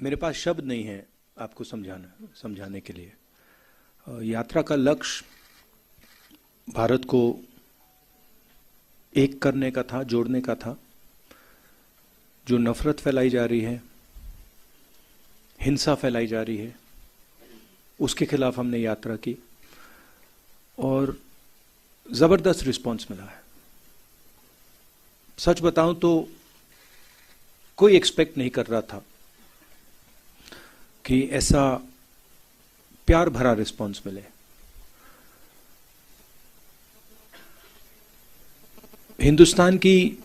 मेरे पास शब्द नहीं है आपको समझाने के लिए। यात्रा का लक्ष्य भारत को एक करने का था, जोड़ने का था। जो नफरत फैलाई जा रही है, हिंसा फैलाई जा रही है, उसके खिलाफ हमने यात्रा की और जबरदस्त रिस्पांस मिला है। सच बताऊं तो कोई एक्सपेक्ट नहीं कर रहा था कि ऐसा प्यार भरा रिस्पांस मिले। हिंदुस्तान की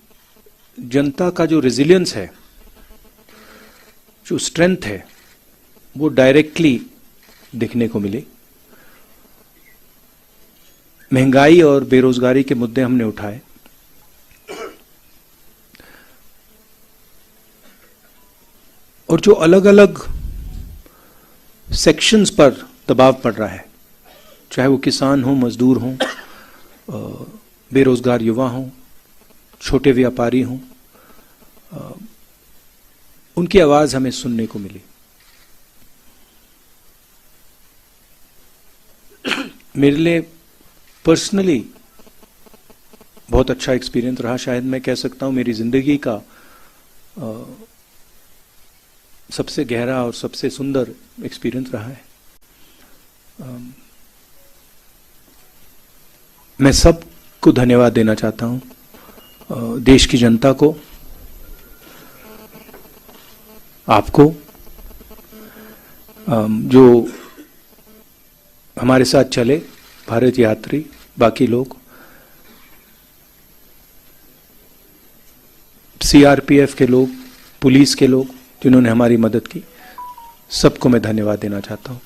जनता का जो रेजिलियंस है, जो स्ट्रेंथ है, वो डायरेक्टली दिखने को मिली। महंगाई और बेरोजगारी के मुद्दे हमने उठाए। और जो अलग अलग सेक्शंस पर दबाव पड़ रहा है, चाहे वो किसान हो, मजदूर हो, बेरोजगार युवा हो, छोटे व्यापारी हों, उनकी आवाज हमें सुनने को मिली। मेरे लिए पर्सनली बहुत अच्छा एक्सपीरियंस रहा। शायद मैं कह सकता हूं मेरी जिंदगी का सबसे गहरा और सबसे सुंदर एक्सपीरियंस रहा है। मैं सबको धन्यवाद देना चाहता हूं, देश की जनता को, आपको, जो हमारे साथ चले, भारत यात्री, बाकी लोग, सीआरपीएफ के लोग, पुलिस के लोग जिन्होंने हमारी मदद की, सबको मैं धन्यवाद देना चाहता हूं।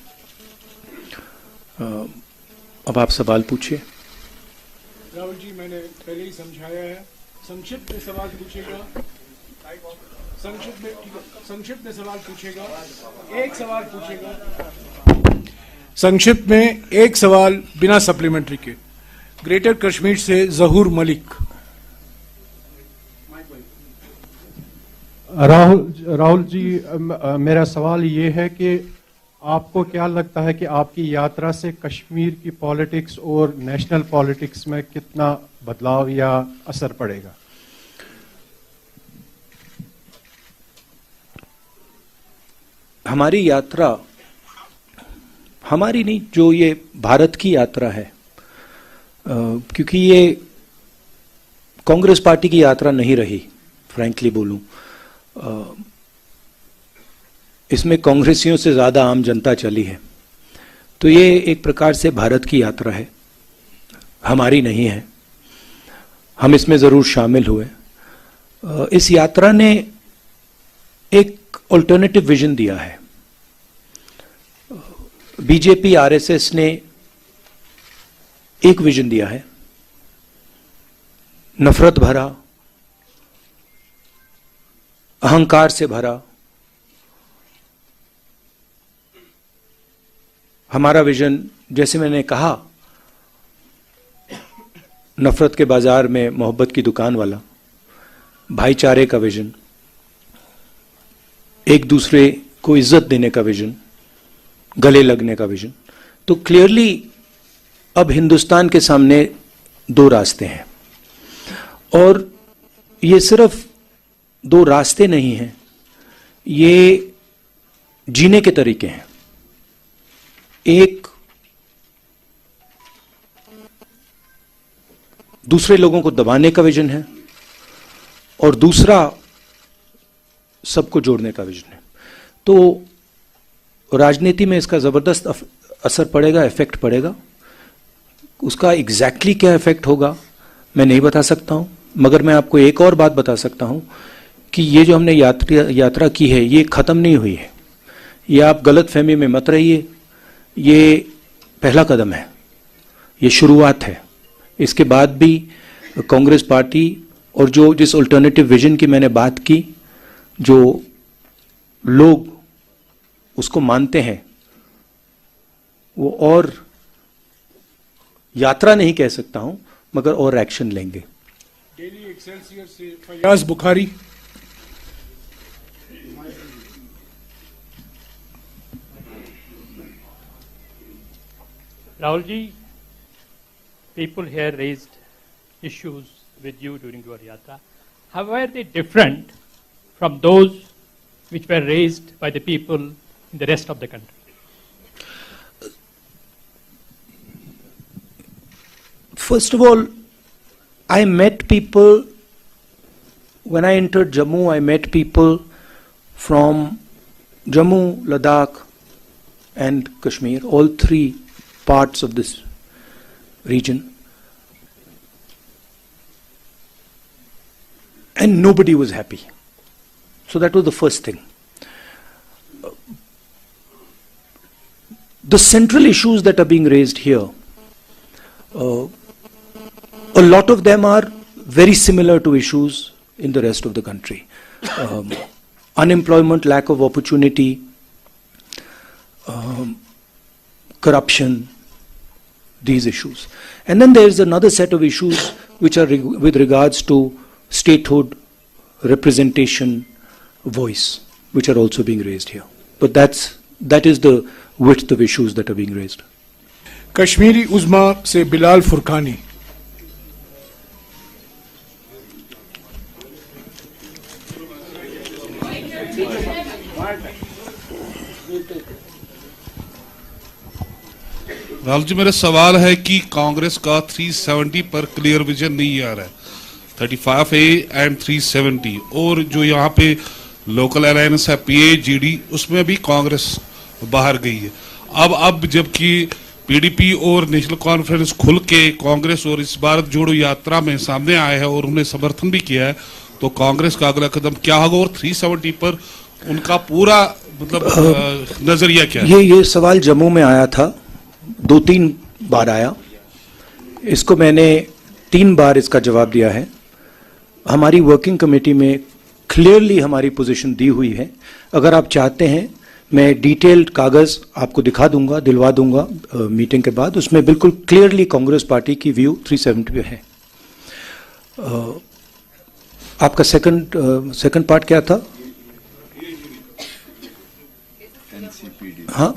अब आप सवाल पूछिए। राहुल जी, मैंने पहले ही समझाया है, संक्षिप्त में सवाल पूछेगा, संक्षिप्त में सवाल पूछेगा, एक सवाल पूछेगा, संक्षिप्त में एक सवाल बिना सप्लीमेंट्री के। ग्रेटर कश्मीर से जहूर मलिक। राहुल जी, मेरा सवाल ये है कि आपको क्या लगता है कि आपकी यात्रा से कश्मीर की पॉलिटिक्स और नेशनल पॉलिटिक्स में कितना बदलाव या असर पड़ेगा? हमारी यात्रा, हमारी नहीं, जो ये भारत की यात्रा है, क्योंकि ये कांग्रेस पार्टी की यात्रा नहीं रही, फ्रैंकली बोलूं, इसमें कांग्रेसियों से ज्यादा आम जनता चली है। तो ये एक प्रकार से भारत की यात्रा है, हमारी नहीं है। हम इसमें जरूर शामिल हुए। इस यात्रा ने एक अल्टरनेटिव विजन दिया है। बीजेपी, आरएसएस ने एक विजन दिया है, नफरत भरा, अहंकार से भरा। हमारा विजन, जैसे मैंने कहा, नफरत के बाजार में मोहब्बत की दुकान वाला, भाईचारे का विजन, एक दूसरे को इज्जत देने का विजन, गले लगने का विजन। तो क्लियरली अब हिंदुस्तान के सामने दो रास्ते हैं, और ये सिर्फ दो रास्ते नहीं हैं, ये जीने के तरीके हैं। एक दूसरे लोगों को दबाने का विजन है और दूसरा सबको जोड़ने का विजन है। तो राजनीति में इसका जबरदस्त असर पड़ेगा, इफेक्ट पड़ेगा। उसका एग्जैक्टली क्या इफेक्ट होगा मैं नहीं बता सकता हूं, मगर मैं आपको एक और बात बता सकता हूं कि ये जो हमने यात्रा की है, ये खत्म नहीं हुई है। ये आप गलतफहमी में मत रहिए, ये पहला कदम है, ये शुरुआत है। इसके बाद भी कांग्रेस पार्टी और जो जिस अल्टरनेटिव विजन की मैंने बात की, जो लोग उसको मानते हैं, वो और यात्रा नहीं कह सकता हूं, मगर और एक्शन लेंगे। डेली एक्सेलसियर से Fayaz Bukhari. Rahul ji, people here raised issues with you during your yatra. How were they different from those which were raised by the people in the rest of the country? First of all, I met people, when I entered Jammu, I met people from Jammu, Ladakh and Kashmir, all three parts of this region. And nobody was happy. So that was the first thing. The central issues that are being raised here, a lot of them are very similar to issues in the rest of the country. Unemployment, lack of opportunity, corruption, these issues. And then there is another set of issues which are with regards to statehood, representation, voice, which are also being raised here. But that is the width of issues that are being raised. Kashmiri उज़्मा से बिलाल फुरकानी। राहुल जी, मेरा सवाल है कि कांग्रेस का 370 पर clear vision नहीं आ रहा है, 35A एंड 370, और जो यहाँ पे लोकल अलायंस है PAGD, उसमें भी कांग्रेस बाहर गई है। अब जबकि PDP और नेशनल कॉन्फ्रेंस खुल के कांग्रेस और इस भारत जोड़ो यात्रा में सामने आए हैं और उन्हें समर्थन भी किया है, तो कांग्रेस का अगला कदम क्या होगा और 370 पर उनका पूरा मतलब नजरिया क्या है? ये सवाल जम्मू में आया था, 2-3 बार आया। इसको मैंने 3 बार इसका जवाब दिया है। हमारी वर्किंग कमेटी में क्लियरली हमारी पोजीशन दी हुई है। अगर आप चाहते हैं मैं डिटेल्ड कागज आपको दिखा दूंगा, दिलवा दूंगा मीटिंग के बाद। उसमें बिल्कुल क्लियरली कांग्रेस पार्टी की व्यू 370 पे है। आपका सेकंड पार्ट क्या था? हाँ,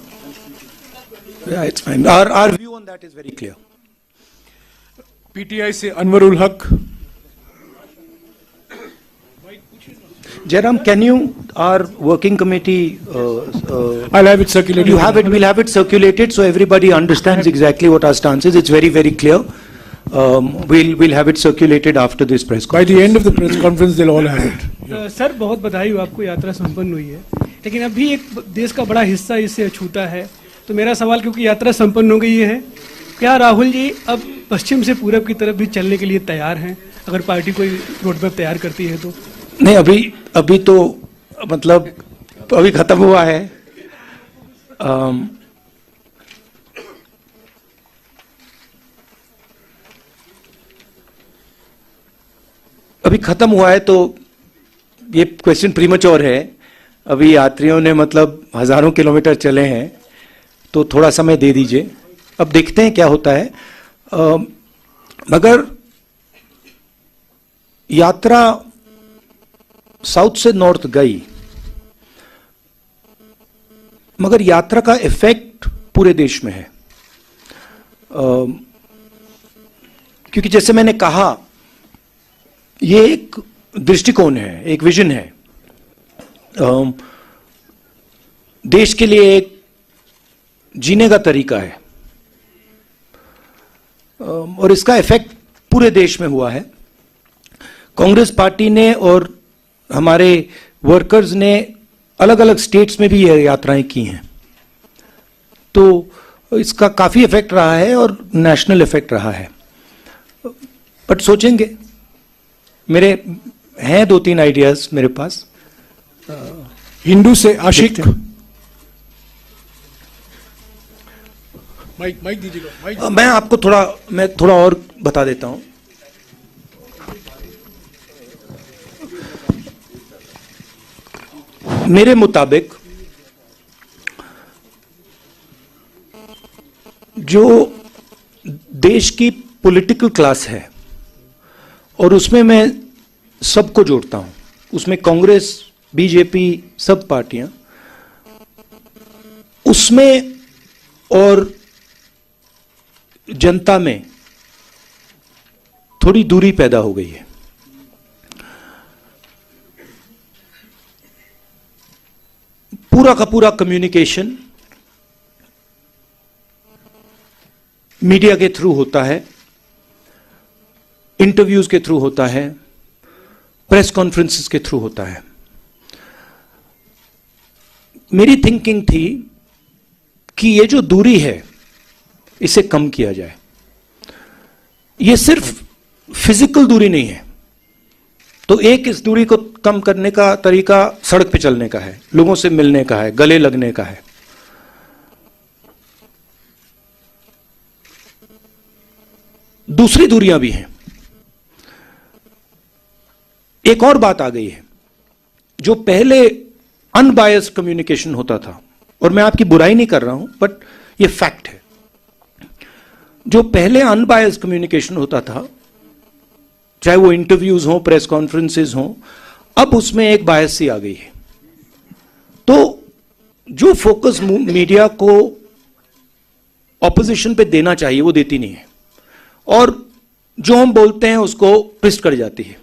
it's fine. Our view on that is very clear. PTI से अनवरुल हक। Jairam, can you, our working committee, I'll have it circulated. you have it, we'll have it circulated so everybody understands exactly what our stance is. It's very, very clear. We'll have it circulated after this press By conference. the end of the press conference, they'll all have it. Sir बहुत बधाई हो, आपको यात्रा संपन्न हुई है, लेकिन अभी एक देश का बड़ा हिस्सा इससे अछूता है। तो मेरा सवाल, क्योंकि यात्रा संपन्न हो गई है, क्या राहुल जी अब पश्चिम से पूरब की तरफ भी चलने के लिए तैयार हैं, अगर पार्टी कोई रोड मैप तैयार करती है तो? नहीं, अभी तो मतलब अभी खत्म हुआ है। अभी खत्म हुआ है तो ये क्वेश्चन प्रीमैच्योर है। अभी यात्रियों ने मतलब हजारों किलोमीटर चले हैं, तो थोड़ा समय दे दीजिए, अब देखते हैं क्या होता है। मगर यात्रा साउथ से नॉर्थ गई, मगर यात्रा का इफेक्ट पूरे देश में है। क्योंकि जैसे मैंने कहा, ये एक दृष्टिकोण है, एक विजन है, देश के लिए एक जीने का तरीका है, और इसका इफेक्ट पूरे देश में हुआ है। कांग्रेस पार्टी ने और हमारे वर्कर्स ने अलग अलग स्टेट्स में भी ये यात्राएं की हैं, तो इसका काफी इफेक्ट रहा है और नेशनल इफेक्ट रहा है। बट सोचेंगे, मेरे हैं 2-3 आइडियाज मेरे पास। हिंदू से आशिक। माइक दीजिएगा। मैं आपको थोड़ा और बता देता हूं। मेरे मुताबिक जो देश की पॉलिटिकल क्लास है, और उसमें मैं सबको जोड़ता हूं, उसमें कांग्रेस, बीजेपी, सब पार्टियां, उसमें और जनता में थोड़ी दूरी पैदा हो गई है। पूरा का पूरा कम्युनिकेशन मीडिया के थ्रू होता है, इंटरव्यूज के थ्रू होता है, प्रेस कॉन्फ्रेंसेस के थ्रू होता है। मेरी थिंकिंग थी कि ये जो दूरी है इसे कम किया जाए। ये सिर्फ फिजिकल दूरी नहीं है, तो एक इस दूरी को कम करने का तरीका सड़क पे चलने का है, लोगों से मिलने का है, गले लगने का है। दूसरी दूरियां भी हैं। एक और बात आ गई है, जो पहले अनबायस्ड कम्युनिकेशन होता था, और मैं आपकी बुराई नहीं कर रहा हूं, बट ये फैक्ट है। जो पहले अनबायस्ड कम्युनिकेशन होता था, चाहे वो इंटरव्यूज हो, प्रेस कॉन्फ्रेंसेस हो, अब उसमें एक बायस सी आ गई है। तो जो फोकस मीडिया को ऑपोजिशन पे देना चाहिए वो देती नहीं है, और जो हम बोलते हैं उसको ट्विस्ट कर जाती है।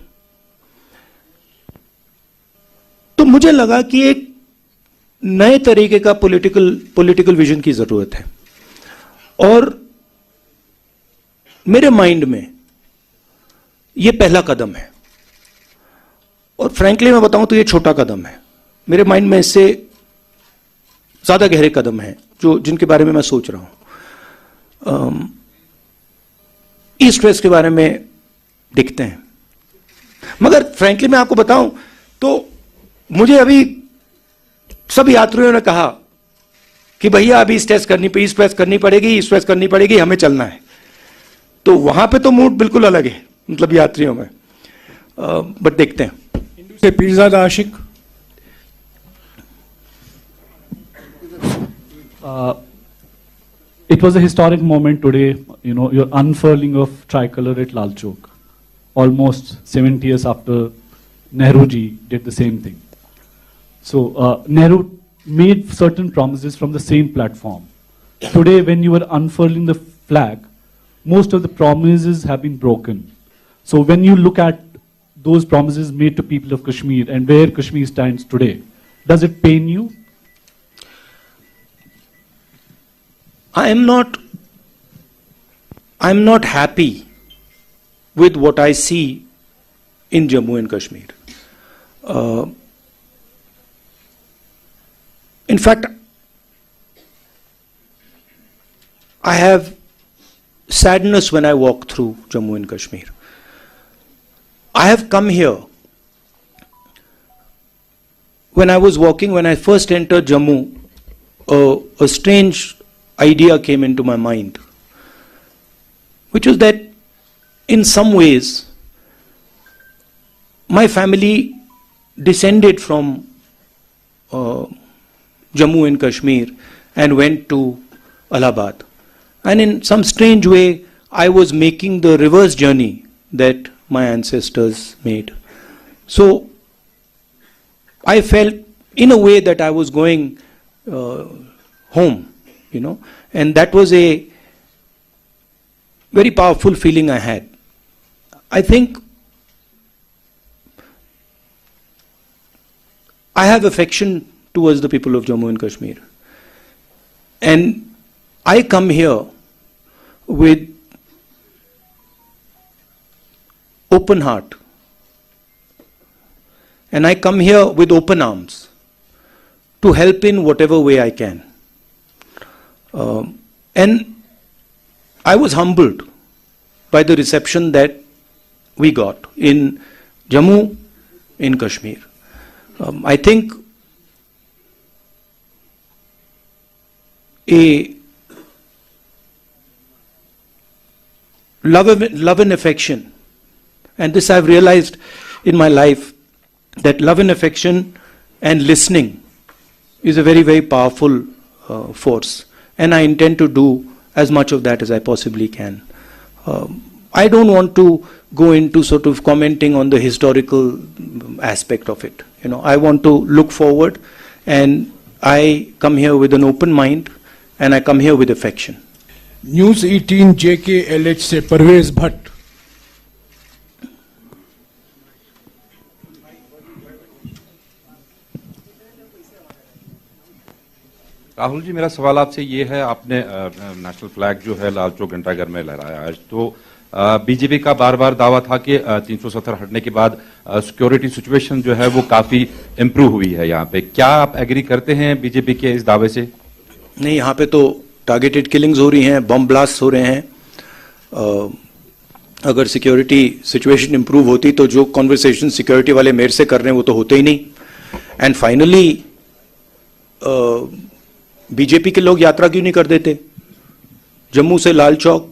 तो मुझे लगा कि एक नए तरीके का पॉलिटिकल विजन की जरूरत है, और मेरे माइंड में यह पहला कदम है। और फ्रैंकली मैं बताऊं तो यह छोटा कदम है। मेरे माइंड में इससे ज्यादा गहरे कदम हैं जिनके बारे में मैं सोच रहा हूं। ईस्ट वेस्ट के बारे में दिखते हैं, मगर फ्रैंकली मैं आपको बताऊं तो मुझे अभी सब यात्रियों ने कहा कि भैया अभी ईस्ट वेस्ट करनी पड़ेगी, हमें चलना है। तो वहां पे तो मूड बिल्कुल अलग है, मतलब यात्रियों में। बट देखते हैं। हिंदू से पीरजादा आशिक। It was a historic moment today, your unfurling of tricolor at Lal Chowk, almost 70 years after Nehru ji did the same thing. So Nehru made certain promises from the same platform. Today, when you are unfurling the flag, most of the promises have been broken. So when you look at those promises made to people of Kashmir and where Kashmir stands today, does it pain you? I'm not happy with what I see in Jammu and Kashmir. In fact, I have sadness when I walk through Jammu and Kashmir. I have come here. When I was walking, when I first entered Jammu, a strange idea came into my mind, which was that in some ways my family descended from Jammu and Kashmir and went to Allahabad. And in some strange way, I was making the reverse journey that my ancestors made. So I felt in a way that I was going home, and that was a very powerful feeling I had. I think I have affection towards the people of Jammu and Kashmir, and I come here with open heart, and I come here with open arms to help in whatever way I can. And I was humbled by the reception that we got in Jammu, in Kashmir. I think a love and affection, and this I've realized in my life, that love and affection and listening is a very, very powerful force. And I intend to do as much of that as I possibly can. I don't want to go into sort of commenting on the historical aspect of it. I want to look forward, and I come here with an open mind, and I come here with affection. News 18 JKLH से परवेज भट्ट। राहुल जी, मेरा सवाल आपसे ये है, आपने national flag जो है लाल चौक घंटाघर में लहराया आज, तो बीजेपी का बार बार दावा था कि 370 हटने के बाद सिक्योरिटी सिचुएशन जो है वो काफी इंप्रूव हुई है यहाँ पे। क्या आप एग्री करते हैं बीजेपी के इस दावे से? नहीं, यहाँ पे तो टारगेटेड किलिंग्स हो रही हैं, बम ब्लास्ट हो रहे हैं। अगर सिक्योरिटी सिचुएशन इंप्रूव होती तो जो कॉन्वर्सेशन सिक्योरिटी वाले मेरे से कर रहे हैं वो तो होते ही नहीं। एंड फाइनली बीजेपी के लोग यात्रा क्यों नहीं कर देते जम्मू से Lal Chowk?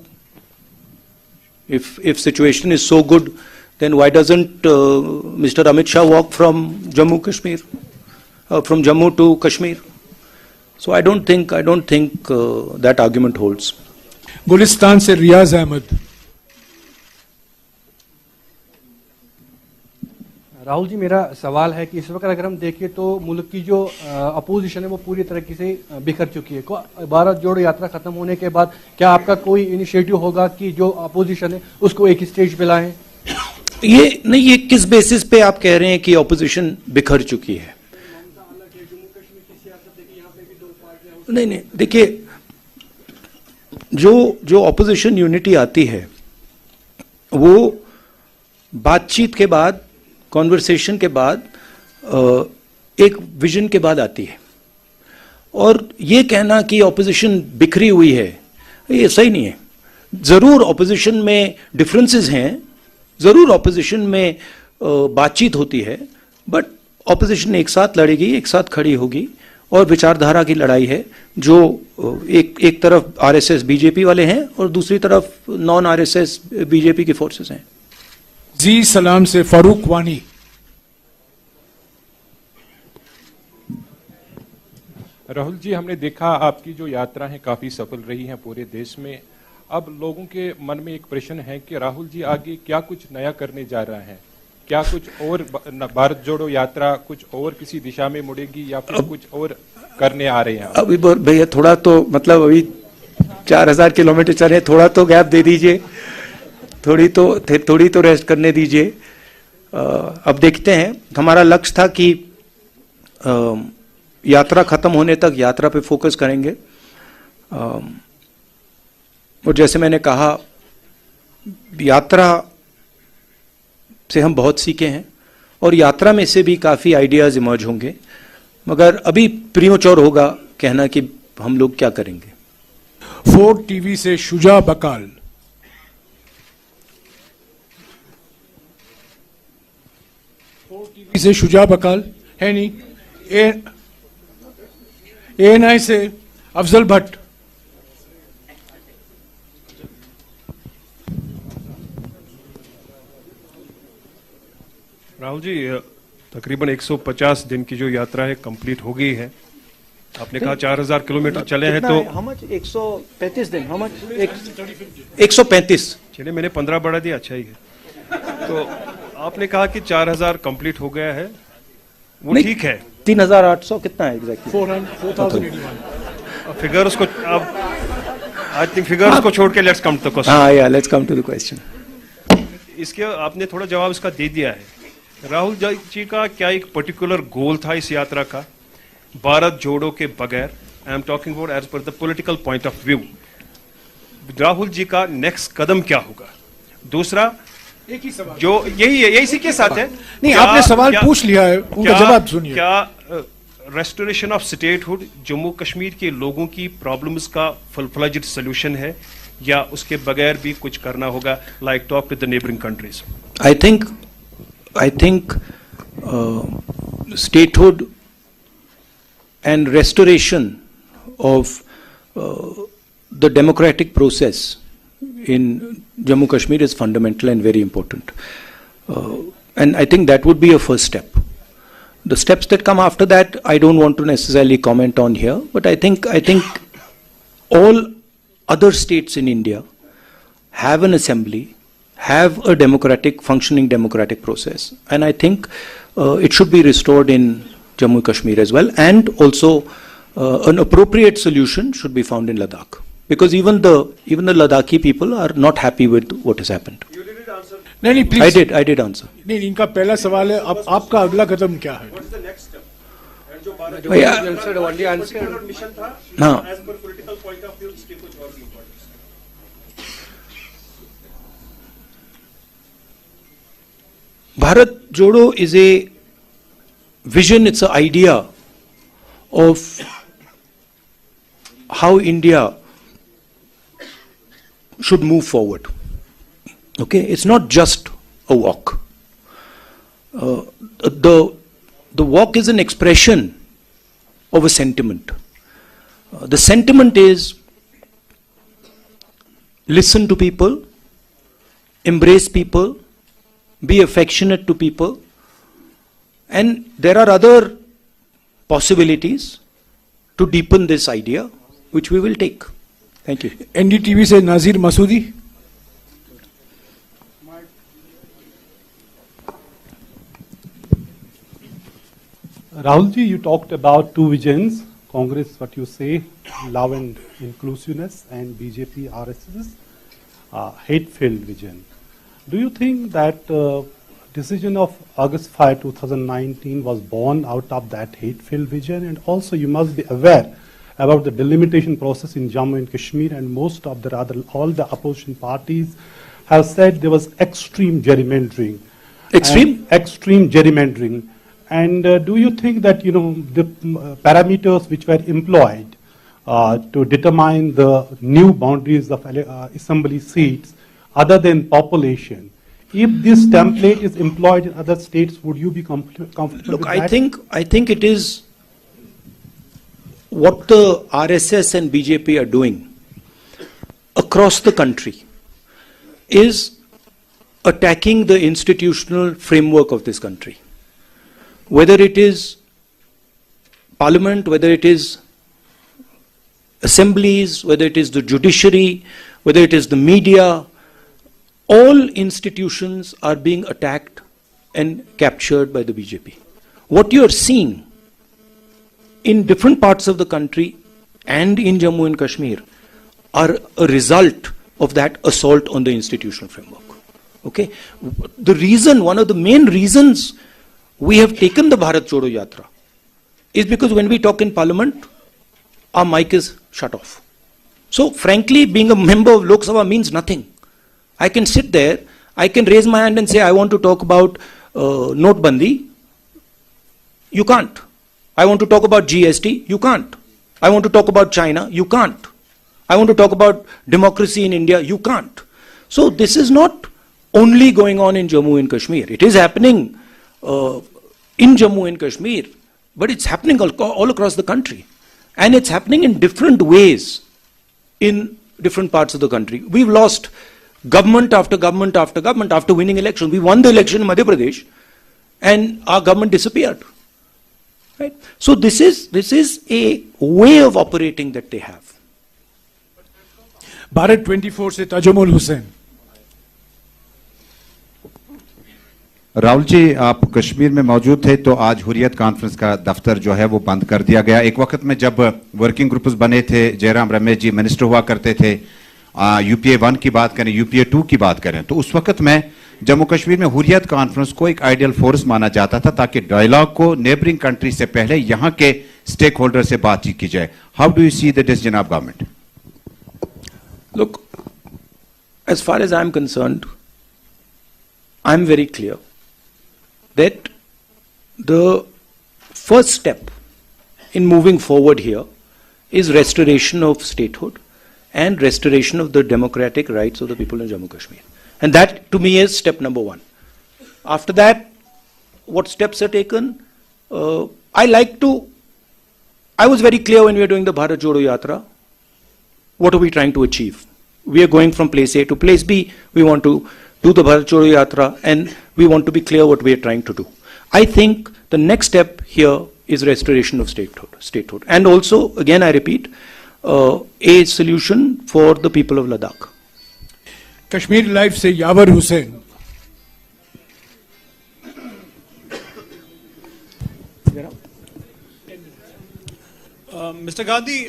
if situation is so good, then why doesn't Mr. Amit Shah walk from Jammu Kashmir, from Jammu to Kashmir? So I don't think that argument holds. Gulistan से रियाज अहमद। राहुल जी, मेरा सवाल है कि इस वक्त अगर हम देखें तो मुल्क की जो अपोजिशन है वो पूरी तरीके से बिखर चुकी है। भारत जोड़ो यात्रा खत्म होने के बाद क्या आपका कोई इनिशिएटिव होगा कि जो अपोजिशन है उसको एक स्टेज पे लाएं? ये किस बेसिस पे आप कह रहे हैं कि अपोजिशन बिखर चुकी है? नहीं, देखिए, जो अपोजिशन यूनिटी आती है वो बातचीत के बाद, कॉन्वर्सेशन के बाद, एक विजन के बाद आती है। और ये कहना कि ऑपोजिशन बिखरी हुई है, ये सही नहीं है। जरूर ऑपोजिशन में डिफरेंसेस हैं, जरूर ऑपोजिशन में बातचीत होती है, बट ऑपोजिशन एक साथ लड़ेगी, एक साथ खड़ी होगी, और विचारधारा की लड़ाई है जो एक तरफ आरएसएस बीजेपी वाले हैं और दूसरी तरफ नॉन आरएसएस बीजेपी की फोर्सेस हैं। जी सलाम से फारूक वानी। राहुल जी, हमने देखा आपकी जो यात्रा है काफी सफल रही है पूरे देश में। अब लोगों के मन में एक प्रश्न है कि राहुल जी आगे क्या कुछ नया करने जा रहे हैं? क्या कुछ और भारत जोड़ो यात्रा कुछ और किसी दिशा में मुड़ेगी या फिर कुछ और करने आ रहे हैं? अभी भैया थोड़ा तो मतलब अभी 4000 किलोमीटर चले, थोड़ा तो गैप दे दीजिए, थोड़ी तो रेस्ट करने दीजिए। अब देखते हैं। हमारा लक्ष्य था कि यात्रा खत्म होने तक यात्रा पे फोकस करेंगे। और जैसे मैंने कहा, यात्रा से हम बहुत सीखे हैं और यात्रा में से भी काफी आइडियाज इमर्ज होंगे, मगर अभी प्रीमैच्योर होगा कहना कि हम लोग क्या करेंगे। 4 TV से शुजा बकाल। से शुजा बकाल है नहीं। ANI से अफजल भट्ट। राहुल जी, तकरीबन 150 दिन की जो यात्रा है कंप्लीट हो गई है। आपने कहा 4000 किलोमीटर चले हैं, तो 135 दिन, 135। चलिए, मैंने 15 बढ़ा दिया, अच्छा ही है। तो आपने कहा कि 4000 कंप्लीट हो गया है, वो ठीक है। 3800 कितना है एग्जैक्टली? 4,081। फिगर उसको अब आई थिंक फिगर को छोड़ के let's come to the question. हाँ, या let's come to the question. इसके आपने थोड़ा जवाब इसका दे दिया है। राहुल जी का क्या एक पर्टिकुलर गोल था इस यात्रा का भारत जोड़ो के बगैर? I am talking about as per the political point of view. Rahul ji का नेक्स्ट कदम क्या होगा? दूसरा, एक ही सवाल जो यही है, इसी के साथ है। नहीं, आपने सवाल पूछ लिया है, उनका जवाब सुनिए। क्या restoration of statehood Jammu Kashmir के लोगों की प्रॉब्लम्स का फुल फ्लेज्ड सॉल्यूशन है या उसके बगैर भी कुछ करना होगा, like talk with the neighbouring countries? I think statehood and restoration of the democratic process in Jammu Kashmir is fundamental and very important. And I think that would be a first step. The steps that come after that, I don't want to necessarily comment on here, but I think all other states in India have an assembly, have a functioning democratic process, and I think it should be restored in Jammu Kashmir as well, and also an appropriate solution should be found in Ladakh. because even the Ladakhi people are not happy with what has happened. नहीं please I did answer. नहीं इनका पहला सवाल है अब आपका अगला कदम क्या है हाँ Bharat Jodo is a vision, it's an idea of how India should move forward. Okay, it's not just a walk. The walk is an expression of a sentiment. The sentiment is listen to people, embrace people, be affectionate to people, and there are other possibilities to deepen this idea, which we will take. Thank you. NDTV से नाजिर Masoodi Rahul ji, you talked about two visions. Congress, what you say, love and inclusiveness, and BJP, RSS, hate-filled vision. Do you think that decision of August 5, 2019 was born out of that hate-filled vision? And also you must be aware about the delimitation process in Jammu and Kashmir, and most of the all the opposition parties have said there was extreme gerrymandering. Extreme gerrymandering. And do you think that, you know, the parameters which were employed to determine the new boundaries of assembly seats other than population, if this template is employed in other states, would you be comfortable Look, with I that? think it is what the RSS and BJP are doing across the country is attacking the institutional framework of this country. Whether it is parliament, whether it is assemblies, whether it is the judiciary, whether it is the media, all institutions are being attacked and captured by the BJP. What you are seeing in different parts of the country and in Jammu and Kashmir are a result of that assault on the institutional framework. Okay? The reason, one of the main reasons we have taken the Bharat Jodo Yatra is because when we talk in parliament, our mic is shut off. So frankly, being a member of Lok Sabha means nothing. I can sit there, I can raise my hand and say, I want to talk about Notbandi. You can't. I want to talk about GST. You can't. I want to talk about China. You can't. I want to talk about democracy in India. You can't. So this is not only going on in Jammu and Kashmir. It is happening in Jammu and Kashmir, but it's happening all across the country. And it's happening in different ways in different parts of the country. We've lost government after government after government after winning election. We won the election in Madhya Pradesh and our government disappeared. Right? So this is a way of operating that they have. Bharat 24 से ताजुमुल हुसैन राहुल जी, आप कश्मीर में मौजूद थे तो आज Hurriyat conference का दफ्तर जो है वो बंद कर दिया गया। एक वक्त में जब वर्किंग ग्रुप्स बने थे, जयराम रमेश जी मिनिस्टर हुआ करते थे, यूपीए 1 की बात करें, यूपीए 2 की बात करें, तो उस वक्त में जम्मू कश्मीर में हुर्रियत कॉन्फ्रेंस को एक आइडियल फोर्स माना जाता था ताकि डायलॉग को नेबरिंग कंट्री से पहले यहां के स्टेक होल्डर से बातचीत की जाए। How do you see the decision of government? Look, as far as I'm concerned, I'm very clear that the first step in moving forward here is restoration of statehood and restoration of the democratic rights of the people in Jammu Kashmir. And that to me is step number 1. After that, what steps are taken? I was very clear when we were doing the Bharat Jodo Yatra. What are we trying to achieve? We are going from place A to place B. We want to do the Bharat Jodo Yatra and we want to be clear what we are trying to do. I think the next step here is restoration of statehood. And also, again I repeat, a solution for the people of Ladakh. Kashmir life से यावर Hussain Mr. Gandhi,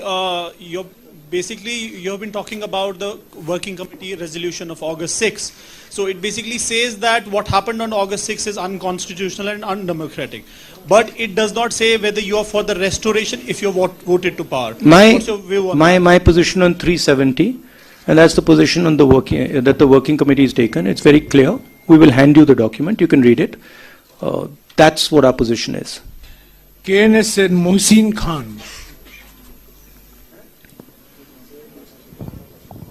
your basically you have been talking about the working committee resolution of August 6. So it basically says that what happened on August 6 is unconstitutional and undemocratic. But it does not say whether you are for the restoration if you voted to power. What's your view on that? My position on 370, and that's the position on the working committee is taken. It's very clear. We will hand you the document. You can read it. That's what our position is. KNS said Mohsin Khan.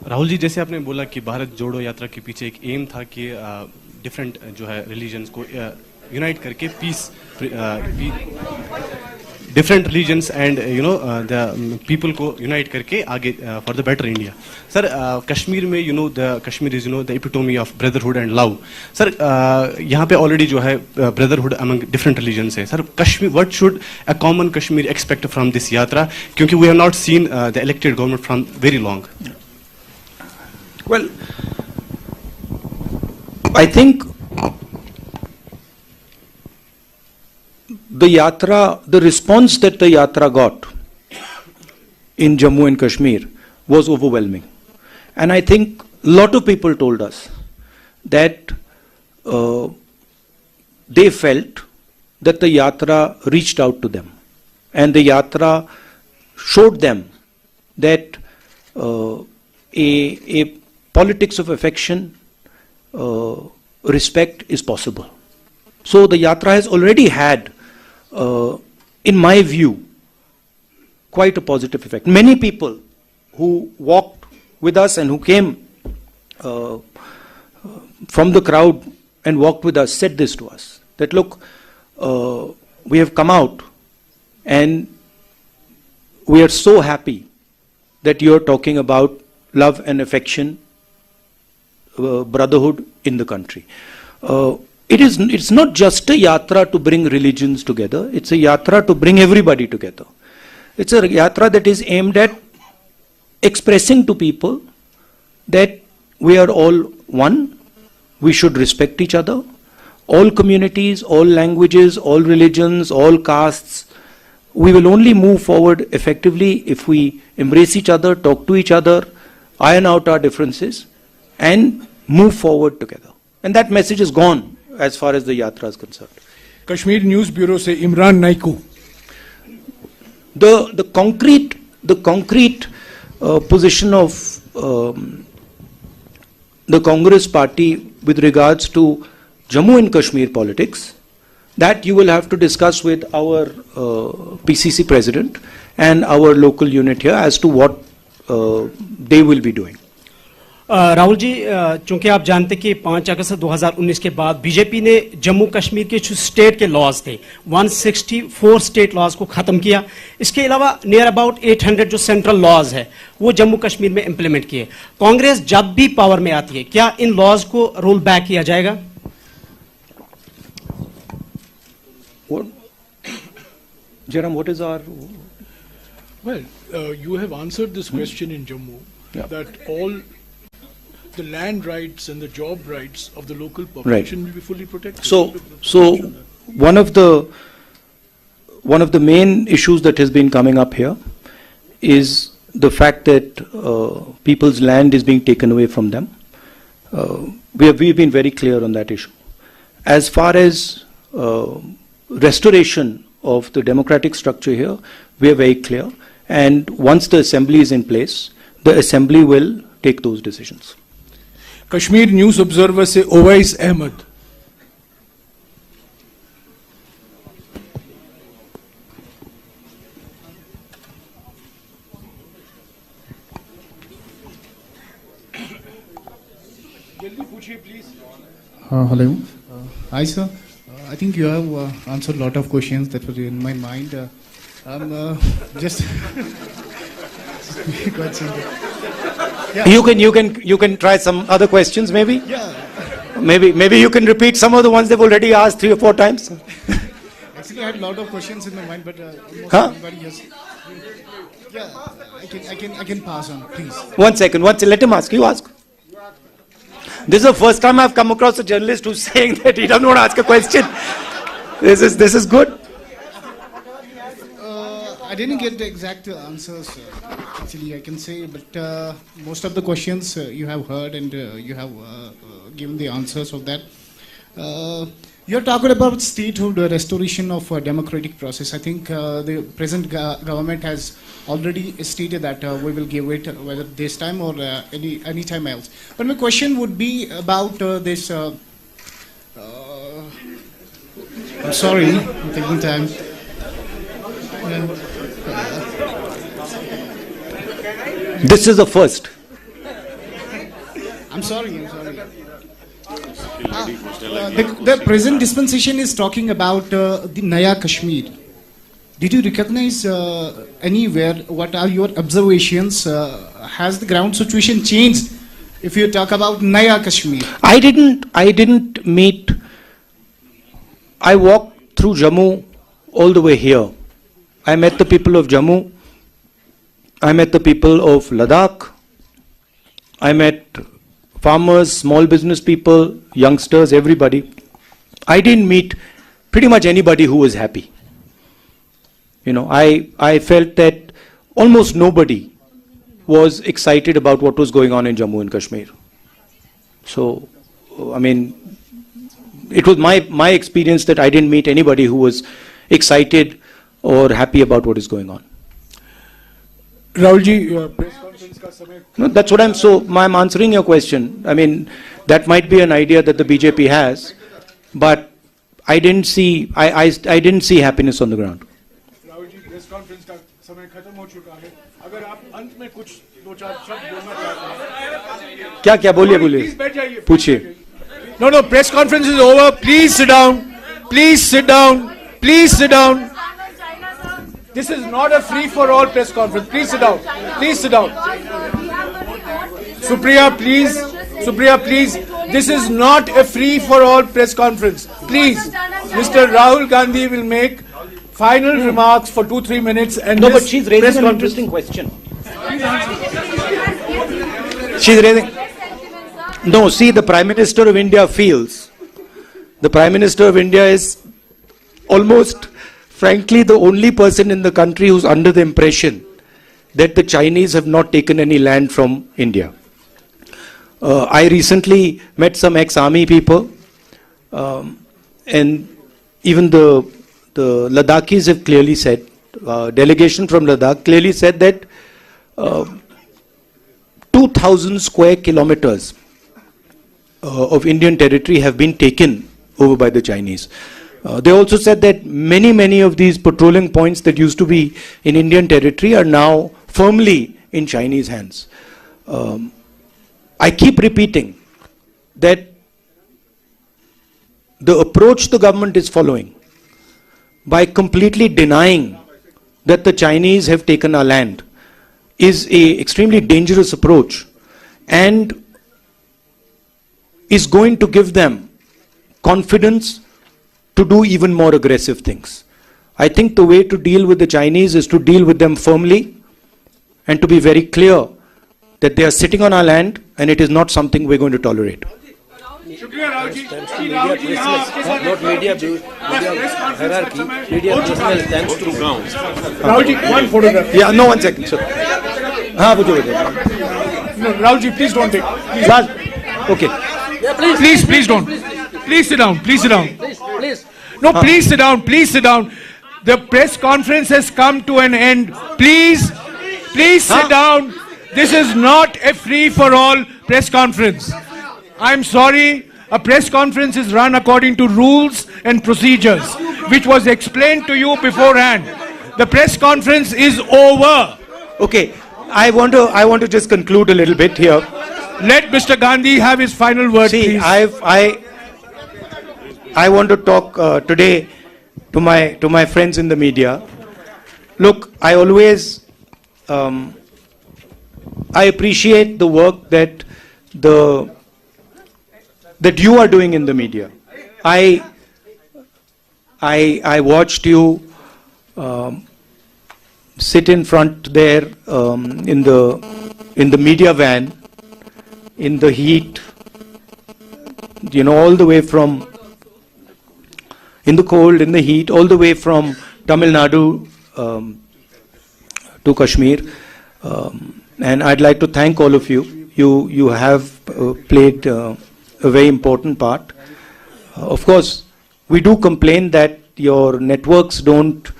Rahul ji, जैसे आपने बोला कि भारत जोड़ो यात्रा के पीछे एक M था कि डिफरेंट जो है रिलीजन्स को यूनाइट करके peace different religions and you know the people को यूनाइट करके आगे for the better India. Sir Kashmir में you know the Kashmir is you know the epitome of brotherhood and love. Sir यहाँ पे ऑलरेडी जो है ब्रदरहुड अमंग डिफरेंट रिलीजन्स है. Sir Kashmir what should a common Kashmir expect from this yatra, क्योंकि we have not seen the elected government from very long. Well, I think the response that the yatra got in Jammu and Kashmir was overwhelming. And I think a lot of people told us that they felt that the yatra reached out to them. And the yatra showed them that a politics of affection, respect is possible. So the yatra has already had, in my view, quite a positive effect. Many people who walked with us and who came from the crowd and walked with us said this to us, that look, we have come out and we are so happy that you are talking about love and affection, brotherhood in the country. It's not just a yatra to bring religions together, it's a yatra to bring everybody together. It's a yatra that is aimed at expressing to people that we are all one, we should respect each other, all communities, all languages, all religions, all castes. We will only move forward effectively if we embrace each other, talk to each other, iron out our differences and move forward together. And that message is gone as far as the yatra is concerned. Kashmir News Bureau say Imran Naiku. The concrete position of the Congress party with regards to Jammu and Kashmir politics, that you will have to discuss with our PCC president and our local unit here as to what they will be doing. Rahul ji, चूंकि आप जानते कि 5 अगस्त 2019 के बाद BJP ने जम्मू कश्मीर के जो state के लॉज थे 164 स्टेट लॉज को खत्म किया. इसके अलावा नियर अबाउट 800 जो सेंट्रल लॉज है वो जम्मू कश्मीर में इंप्लीमेंट किए. कांग्रेस जब भी पावर में आती है क्या इन लॉज को रोल बैक किया जाएगा? Jaram, what is our... Well, you have answered this question in Jammu, that all the land rights and the job rights of the local population will be fully protected. So one of the main issues that has been coming up here is the fact that people's land is being taken away from them. We've been very clear on that issue. As far as restoration of the democratic structure here, we are very clear. And once the assembly is in place, the assembly will take those decisions. Kashmir News Observer say Owais Ahmed. Hello. Hi, sir. I think you have answered a lot of questions that were in my mind. I'm just quite simple. Yeah. You can try some other questions, maybe. Yeah. Maybe you can repeat some of the ones they've already asked 3 or 4 times. Actually, I had a lot of questions in my mind, but almost everybody has. Yeah, I can pass on, please. One second. Let him ask. You ask. This is the first time I've come across a journalist who's saying that he doesn't want to ask a question. This is good. I didn't get the exact answers, actually, I can say, but most of the questions you have heard and you have given the answers of that. You're talking about statehood restoration of democratic process. I think the present government has already stated that we will give it whether this time or any time else. But my question would be about this. I'm sorry, I'm taking time. This is the first. I'm sorry. The present dispensation is talking about the Naya Kashmir. Did you recognize anywhere? What are your observations? Has the ground situation changed? If you talk about Naya Kashmir, I didn't meet. I walked through Jammu all the way here. I met the people of Jammu. I met the people of Ladakh. I met farmers, small business people, youngsters, everybody. I didn't meet pretty much anybody who was happy. You know, I felt that almost nobody was excited about what was going on in Jammu and Kashmir. So, I mean, it was my experience that I didn't meet anybody who was excited or happy about what is going on. Rahul ji, press conference ka samay. No, that's what I'm answering your question. I mean, that might be an idea that the BJP has, but I didn't see happiness on the ground. Rahul ji, press conference का समय खत्म हो चुका है. अगर आप अंत में कुछ दो चार शब्द बोलना चाहते हैं. क्या बोलिए Please बैठ जाइए. पूछिए. No, press conference is over. Please sit down. Please sit down. Please sit down. This is not a free-for-all press conference. Please sit down. Please sit down. Supriya, please. Supriya, please. This is not a free-for-all press conference. Please. Mr. Rahul Gandhi will make final remarks for 2-3 minutes. And no, but she's raising an interesting question. She's raising. No, see, the Prime Minister of India feels. The Prime Minister of India is almost, frankly, the only person in the country who's under the impression that the Chinese have not taken any land from India. I recently met some ex-army people, and even the Ladakhis have clearly said, delegation from Ladakh clearly said that 2,000 square kilometers of Indian territory have been taken over by the Chinese. They also said that many of these patrolling points that used to be in Indian territory are now firmly in Chinese hands. I keep repeating that the approach the government is following by completely denying that the Chinese have taken our land is an extremely dangerous approach and is going to give them confidence to do even more aggressive things. I think the way to deal with the Chinese is to deal with them firmly and to be very clear that they are sitting on our land and it is not something we're going to tolerate. Shukriya Rahul ji. Rahul ji, not media hierarchy, media business thanks to ground. Rahul ji, one photograph. Yeah, no, 1 second. Sir. No, Rahul ji, please don't take. Please. Okay. Yeah, please don't. Please sit down. Please sit down. Please. No, please sit down. Please sit down. The press conference has come to an end. Please sit down. This is not a free-for-all press conference. I'm sorry. A press conference is run according to rules and procedures, which was explained to you beforehand. The press conference is over. Okay. I want to just conclude a little bit here. Let Mr. Gandhi have his final word, See, please. I want to talk today to my friends in the media. Look, I always I appreciate the work that you are doing in the media. I watched you sit in front there in the media van in the heat, you know, all the way from in the cold, in the heat, all the way from Tamil Nadu to Kashmir. And I'd like to thank all of you. You have played a very important part. Of course, we do complain that your networks aren't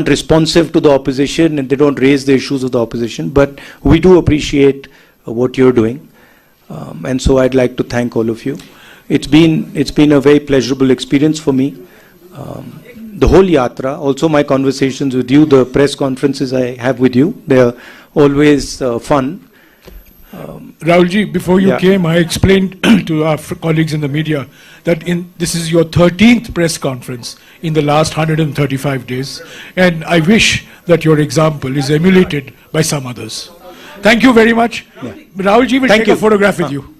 responsive to the opposition and they don't raise the issues of the opposition, but we do appreciate what you're doing. And so I'd like to thank all of you. It's been a very pleasurable experience for me. The whole yatra, also my conversations with you, the press conferences I have with you, they're always fun. Rahulji, before you came, I explained to our colleagues in the media that this is your 13th press conference in the last 135 days, and I wish that your example is emulated by some others. Thank you very much. Rahulji will take a photograph with you.